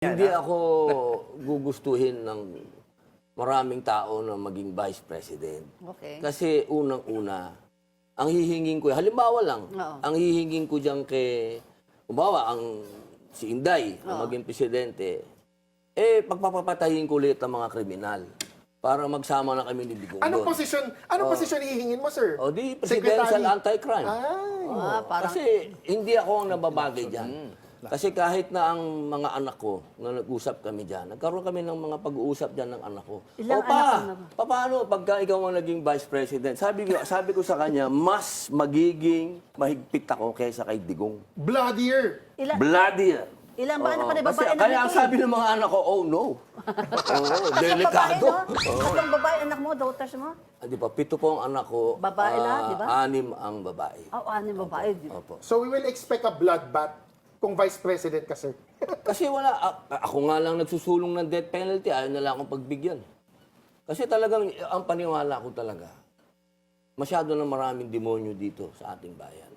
Hindi ako gugustuhin ng maraming tao na maging vice president. Okay. Kasi unang-una, ang hihingin ko, halimbawa lang, Oo. ang hihingin ko diyan kay, halimbawa, si Inday na maging presidente, pagpapatayin ko ulit ang mga kriminal para magsama na kami ni Digong Anong doon. posisyon hihingin mo, sir? O di, presidential Secretary. anti-crime. Parang, Kasi hindi ako ang nababagay dyan. Kasi kahit na ang mga anak ko, na nag-usap kami dyan, nagkaroon kami ng mga pag-uusap dyan ng anak ko. Ilang Opa, anak mo paano pagka ikaw ang naging vice president? Sabi ko sa kanya, mas magiging mahigpit ako kaysa kay Digong. Bloodier. Bloodier. ilang ba anak pa na Oo, babae kasi na kaya ang sabi ng mga anak ko, oh no. Oo, delikado. Tatlong babae anak mo, daughters mo? Di ba, 7 po ang anak ko. Babae lahat, di ba? 6 ang babae. Anim babae. Opo. So we will expect a bloodbath kung vice president ka, sir. Kasi wala, ako nga lang nagsusulong ng death penalty, ayaw na lang akong pagbigyan. Kasi talagang, ang paniwala ko talaga, masyado na maraming demonyo dito sa ating bayan.